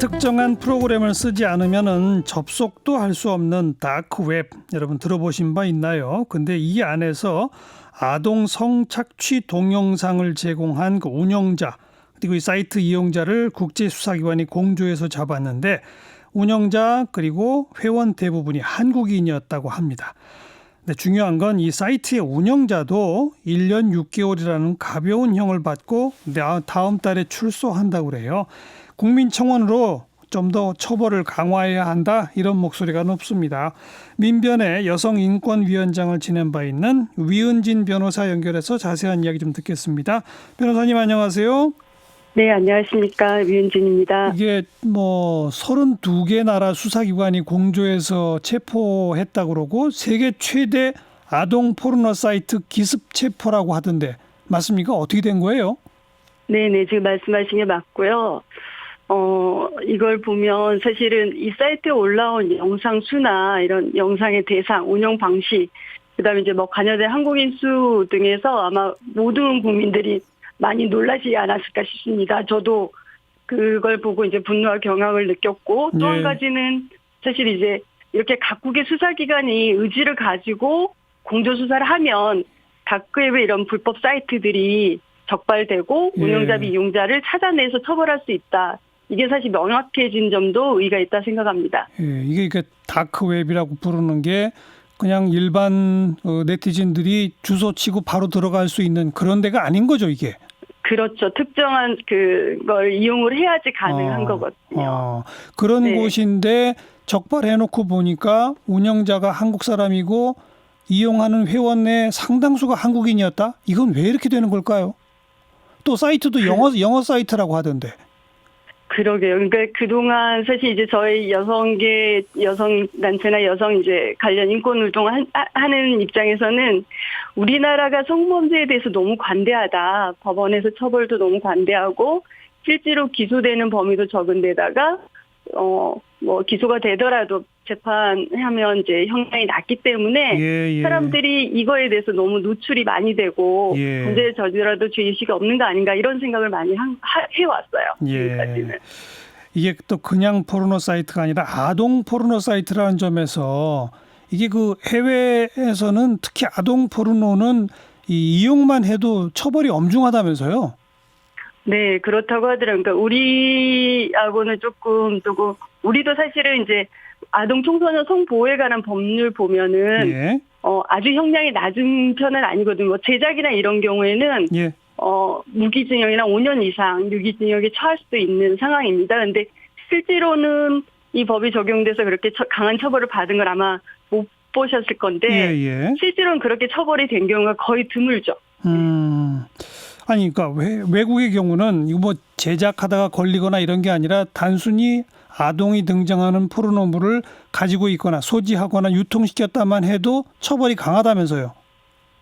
특정한 프로그램을 쓰지 않으면은 접속도 할 수 없는 다크웹, 여러분 들어보신 바 있나요? 근데 이 안에서 아동 성착취 동영상을 제공한 그 운영자 그리고 이 사이트 이용자를 국제수사기관이 공조해서 잡았는데 운영자 그리고 회원 대부분이 한국인이었다고 합니다. 근데 중요한 건 이 사이트의 운영자도 1년 6개월이라는 가벼운 형을 받고 다음 달에 출소한다고 그래요. 국민청원으로 좀 더 처벌을 강화해야 한다, 이런 목소리가 높습니다. 민변의 여성인권위원장을 지낸 바 있는 위은진 변호사 연결해서 자세한 이야기 좀 듣겠습니다. 변호사님 안녕하세요. 네, 안녕하십니까. 위은진입니다. 이게 32개 나라 수사기관이 공조해서 체포했다고 그러고 세계 최대 아동 포르노 사이트 기습 체포라고 하던데 맞습니까? 어떻게 된 거예요? 네네, 지금 말씀하신 게 맞고요. 이걸 보면 사실은 이 사이트에 올라온 영상 수나 이런 영상의 대상, 운영 방식, 그다음에 이제 관여된 한국인 수 등에서 아마 모든 국민들이 많이 놀라지 않았을까 싶습니다. 저도 그걸 보고 이제 분노와 경악을 느꼈고 또 한 가지는 사실 이제 이렇게 각국의 수사기관이 의지를 가지고 공조 수사를 하면 다크웹의 이런 불법 사이트들이 적발되고 운영자 및 이용자를 찾아내서 처벌할 수 있다. 이게 사실 명확해진 점도 의의가 있다 생각합니다. 이게 다크웹이라고 부르는 게 그냥 일반 네티즌들이 주소 치고 바로 들어갈 수 있는 그런 데가 아닌 거죠, 이게? 그렇죠. 특정한 그걸 이용을 해야지 가능한 거거든요. 그런 곳인데 적발해놓고 보니까 운영자가 한국 사람이고 이용하는 회원의 상당수가 한국인이었다? 이건 왜 이렇게 되는 걸까요? 또 사이트도 영어 사이트라고 하던데. 그러게요. 그러니까 그동안 사실 이제 저희 여성단체나 여성 이제 관련 인권 운동을 하는 입장에서는 우리나라가 성범죄에 대해서 너무 관대하다. 법원에서 처벌도 너무 관대하고 실제로 기소되는 범위도 적은 데다가 기소가 되더라도 재판하면 이제 형량이 낮기 때문에 사람들이 이거에 대해서 너무 노출이 많이 되고 범죄를 저지라도 죄의식이 없는 거 아닌가 이런 생각을 많이 해왔어요. 지금까지는. 이게 또 그냥 포르노 사이트가 아니라 아동 포르노 사이트라는 점에서 이게 그 해외에서는 특히 아동 포르노는 이용만 해도 처벌이 엄중하다면서요? 네, 그렇다고 하더라고요. 그러니까 우리하고는 조금 우리도 사실은 이제 아동 청소년 성보호에 관한 법률 보면은 아주 형량이 낮은 편은 아니거든요. 제작이나 이런 경우에는 무기징역이나 5년 이상 유기징역에 처할 수도 있는 상황입니다. 그런데 실제로는 이 법이 적용돼서 그렇게 강한 처벌을 받은 걸 아마 못 보셨을 건데 실제로는 그렇게 처벌이 된 경우가 거의 드물죠. 아니, 그러니까 외국의 경우는 이거 제작하다가 걸리거나 이런 게 아니라 단순히 아동이 등장하는 포르노물을 가지고 있거나 소지하거나 유통시켰다만 해도 처벌이 강하다면서요.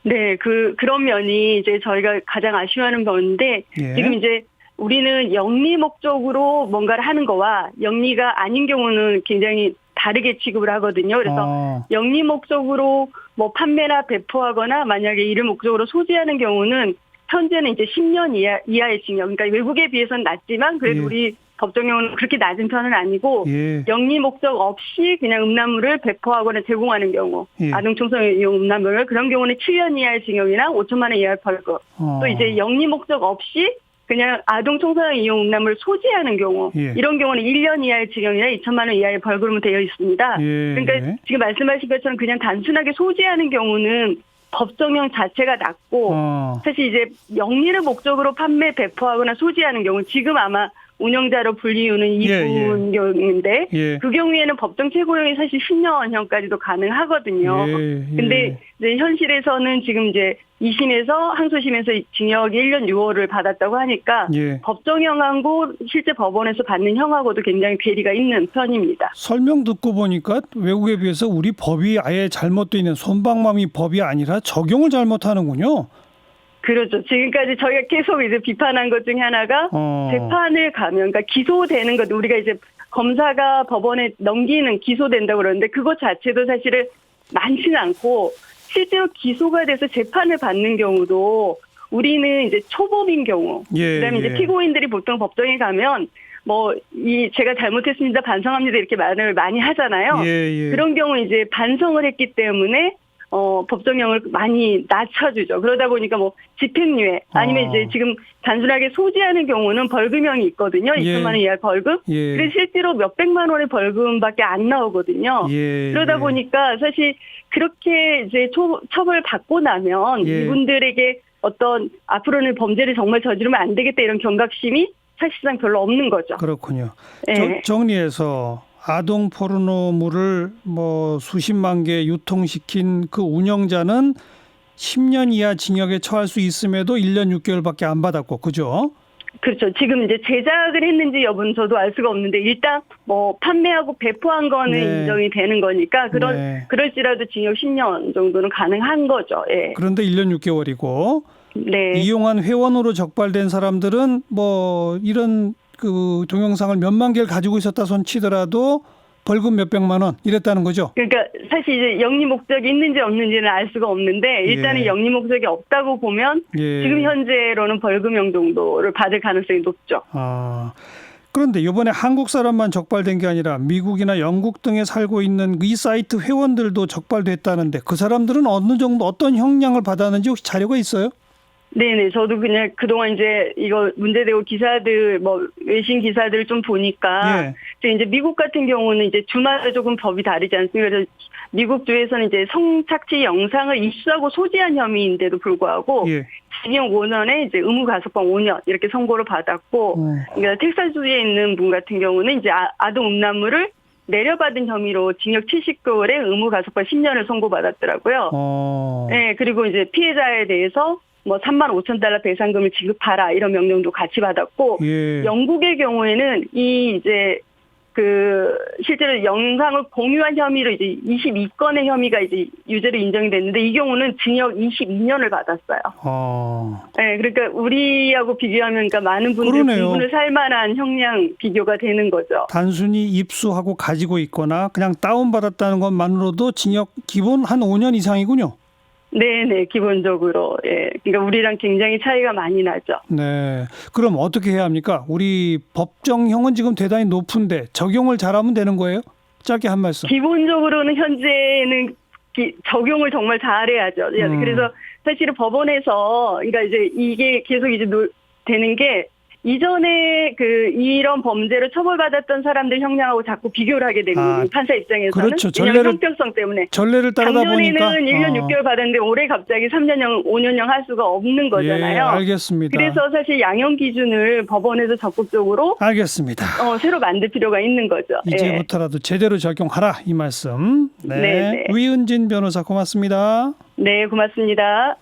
네, 그런 면이 이제 저희가 가장 아쉬워하는 건데 지금 이제 우리는 영리 목적으로 뭔가를 하는 거와 영리가 아닌 경우는 굉장히 다르게 취급을 하거든요. 그래서 영리 목적으로 판매나 배포하거나 만약에 이를 목적으로 소지하는 경우는 현재는 이제 10년 이하의 징역. 그러니까 외국에 비해서는 낮지만 그래도 우리 법정형은 그렇게 낮은 편은 아니고 영리 목적 없이 그냥 음란물을 배포하거나 제공하는 경우 아동 청소년 이용 음란물을 그런 경우는 7년 이하의 징역이나 5천만 원 이하의 벌금. 또 이제 영리 목적 없이 그냥 아동 청소년 이용 음란물을 소지하는 경우 이런 경우는 1년 이하의 징역이나 2천만 원 이하의 벌금으로 되어 있습니다. 그러니까 지금 말씀하신 것처럼 그냥 단순하게 소지하는 경우는 법정형 자체가 낮고 사실 이제 영리를 목적으로 판매, 배포하거나 소지하는 경우 지금 아마 운영자로 불리우는 이분 경우인데 그 경우에는 법정 최고형이 사실 10년형까지도 가능하거든요. 근데 이제 현실에서는 지금 이제 2심에서 항소심에서 징역 1년 6월을 받았다고 하니까 법정형하고 실제 법원에서 받는 형하고도 굉장히 괴리가 있는 편입니다. 설명 듣고 보니까 외국에 비해서 우리 법이 아예 잘못되어 있는 솜방망이 법이 아니라 적용을 잘못하는군요. 그렇죠. 지금까지 저희가 계속 이제 비판한 것 중에 하나가 재판을 가면, 그러니까 기소되는 것, 우리가 이제 검사가 법원에 넘기는 기소된다고 그러는데 그것 자체도 사실은 많지는 않고 실제로 기소가 돼서 재판을 받는 경우도 우리는 이제 초범인 경우, 그다음에 이제 피고인들이 보통 법정에 가면 제가 잘못했습니다, 반성합니다 이렇게 말을 많이 하잖아요. 예. 그런 경우 이제 반성을 했기 때문에 법정형을 많이 낮춰주죠. 그러다 보니까 집행유예 아니면 이제 지금 단순하게 소지하는 경우는 벌금형이 있거든요. 2천만 원 이하 벌금. 그래서 실제로 몇백만 원의 벌금밖에 안 나오거든요. 그러다 보니까 사실 그렇게 이제 처벌 받고 나면 이분들에게 어떤 앞으로는 범죄를 정말 저지르면 안 되겠다 이런 경각심이 사실상 별로 없는 거죠. 그렇군요. 네. 정리해서 아동 포르노물을 수십만 개 유통시킨 그 운영자는 10년 이하 징역에 처할 수 있음에도 1년 6개월밖에 안 받았고, 그죠? 그렇죠. 지금 이제 제작을 했는지 여부는 저도 알 수가 없는데 일단 판매하고 배포한 거는 인정이 되는 거니까 그럴지라도 징역 10년 정도는 가능한 거죠. 예. 그런데 1년 6개월이고 이용한 회원으로 적발된 사람들은 이런 그 동영상을 몇만 개를 가지고 있었다 손치더라도 벌금 몇백만 원 이랬다는 거죠. 그러니까 사실 이제 영리 목적이 있는지 없는지는 알 수가 없는데 일단은 영리 목적이 없다고 보면 지금 현재로는 벌금형 정도를 받을 가능성이 높죠. 그런데 이번에 한국 사람만 적발된 게 아니라 미국이나 영국 등에 살고 있는 이 사이트 회원들도 적발됐다는데 그 사람들은 어느 정도 어떤 형량을 받았는지 혹시 자료가 있어요? 네네. 저도 그냥 그동안 이제 이거 문제되고 기사들, 외신 기사들 좀 보니까, 이제 미국 같은 경우는 이제 주마다 조금 법이 다르지 않습니까? 그래서 미국 주에서는 이제 성착취 영상을 입수하고 소지한 혐의인데도 불구하고, 징역 5년에 이제 의무 가석방 5년 이렇게 선고를 받았고, 그러니까 텍사스주에 있는 분 같은 경우는 이제 아동 음란물을 내려받은 혐의로 징역 70개월에 의무 가석방 10년을 선고받았더라고요. 네, 그리고 이제 피해자에 대해서 3만 5천 달러 배상금을 지급하라 이런 명령도 같이 받았고 영국의 경우에는 실제로 영상을 공유한 혐의로 이제 22건의 혐의가 이제 유죄로 인정이 됐는데 이 경우는 징역 22년을 받았어요. 네, 그러니까 우리하고 비교하면 그러니까 많은 분들이 분분을 살 만한 형량 비교가 되는 거죠. 단순히 입수하고 가지고 있거나 그냥 다운받았다는 것만으로도 징역 기본 한 5년 이상이군요. 네네, 기본적으로. 그러니까 우리랑 굉장히 차이가 많이 나죠. 네. 그럼 어떻게 해야 합니까? 우리 법정형은 지금 대단히 높은데 적용을 잘하면 되는 거예요? 짧게 한 말씀. 기본적으로는 현재는 적용을 정말 잘해야죠. 그래서 사실은 법원에서, 그러니까 이제 이게 계속 이제 되는 게 이전에 이런 범죄로 처벌받았던 사람들 형량하고 자꾸 비교를 하게 되는 거예요. 판사 입장에서는. 그렇죠. 형평성 때문에. 전례를 따르다 보니까. 작년에는 1년 6개월 받았는데 올해 갑자기 3년형, 5년형 할 수가 없는 거잖아요. 알겠습니다. 그래서 사실 양형 기준을 법원에서 적극적으로 알겠습니다. 새로 만들 필요가 있는 거죠. 이제부터라도 제대로 적용하라 이 말씀. 네. 위은진 변호사 고맙습니다. 네, 고맙습니다.